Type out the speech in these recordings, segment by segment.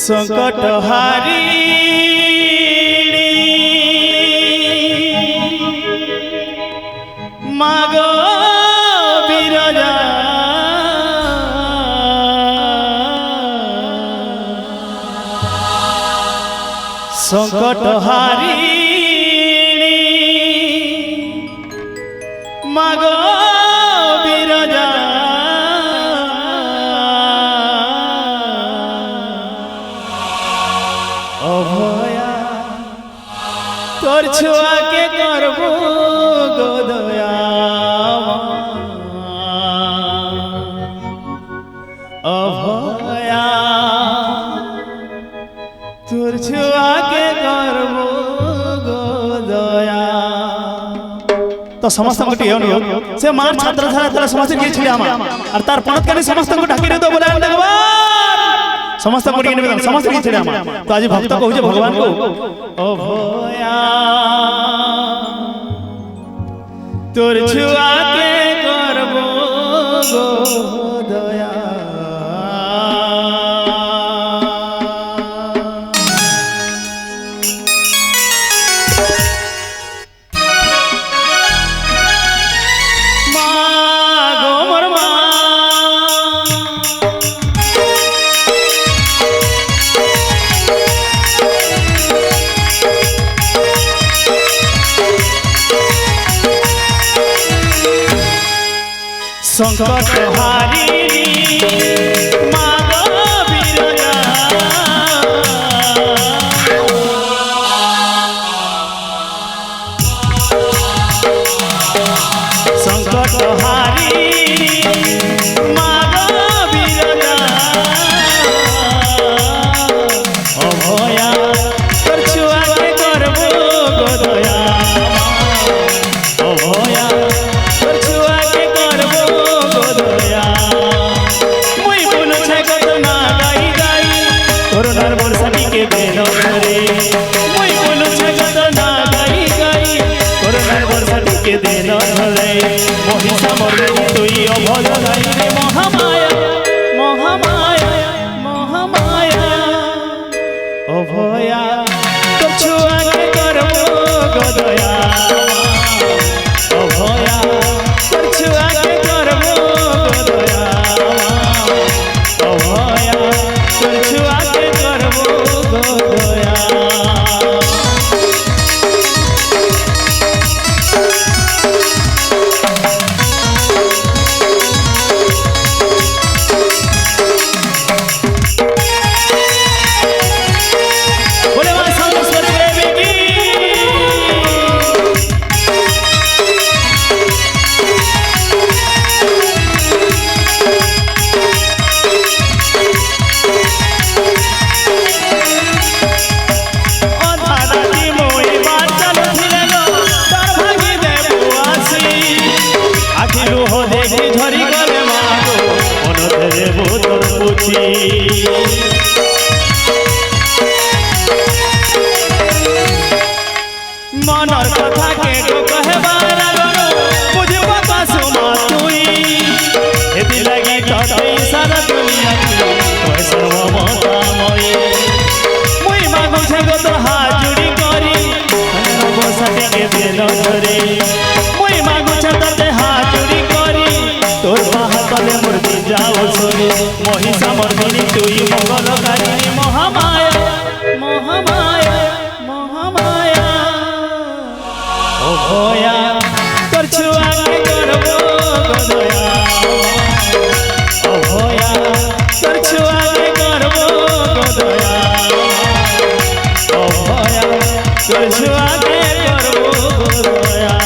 संकट हारी मागो बिरजा संकट हारी मागो बिरजा अभया तोर छुआ के करबो गो दया अभया तोर छुआ के करबो गो दया तो समस्त गोटी अनुरोध से मार छात्र छात्रा समस्त के छिड़ा मा और तार पणत कानी समस्त को ढाकी रे तो बोला भगवान समस्त गोटी निवेदन समस्त के छिड़ा मा तो आज भक्त कहू जे भगवान को ओ भया तोर छुआ के करबो गो दया संकट हारी मागो बिरजा संकट हारी मागो बिरजा अभया तोर छुआ के करबो गो दया अभया तोर छुआ के करबो के देन धरे महिषा मरे तुई अभय गाई रे महामाया महामाया महामाया अभया तो छुआ के करबो गो दया अभया तो छुआ के करबो गो दया अभया तो छुआ के करबो गो दया झरी गले मागो अनधरे बोतर पुछी मनर कथा के को कहबार गनो बुझबा का सुमा तुई एति लगी तते सारा दुनिया की सर्वमता मई मुई मागो छे गो तो हाजुरी करी नव सते के देन धरे मुई मागो छे तते हाजुरी तोर बाहातले मूर्ति जाओ सोरे महिषा मर्दिनी तुई मंगलकारिणी महामाया महामाया महामाया अभया तोर छुआ के करबो गो दया अभया तोर छुआ के करबो गो दया अभया तोर छुआ के करबो गो दया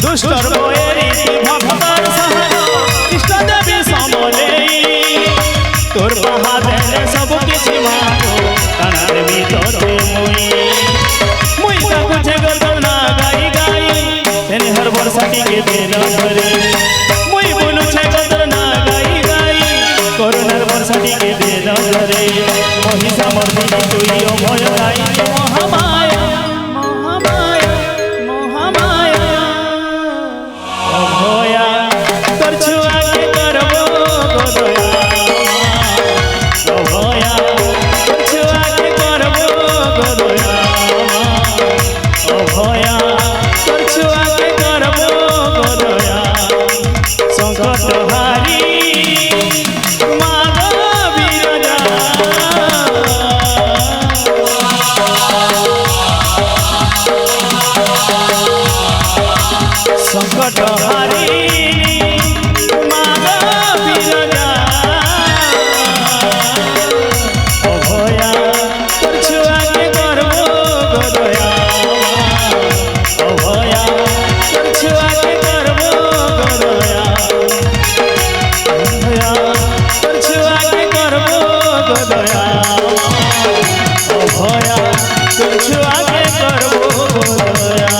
দুষ্টর বয়েরি ভক্তর সহায় ইষ্ট দেবী সমলে তোর বাহাদুর সব কিছু মাগো কানার ভিতরে মুই কাকুছে গদর না গাই গাই তেনে হর বর্ষাটি কে দেন ধরে মুই বলুছে গদর না গাই গাই করুণার বর্ষাটি কে দেন ধরে মহিষা মর্দিনী তুই অভয় গাই মহামায়া মহামায়া মহামায়া অভয়া তোর ছুয়াকে করব গদয়া অভয়া তোর ছুয়াকে করব গদয়া অভয়া তোর ছুয়াকে করব গদয়া সংকট হারি মা গো বিরজা সংকট হারি মা গো বিরজা অভয়া তোর ছুয়াকে করব গদয়া অভয়া তোর ছুয়াকে করব গদয়া অভয়া তোর ছুয়াকে করব গদয়া অভয়া তোর ছুয়াকে করব গদয়া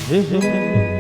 Hey, hey, hey.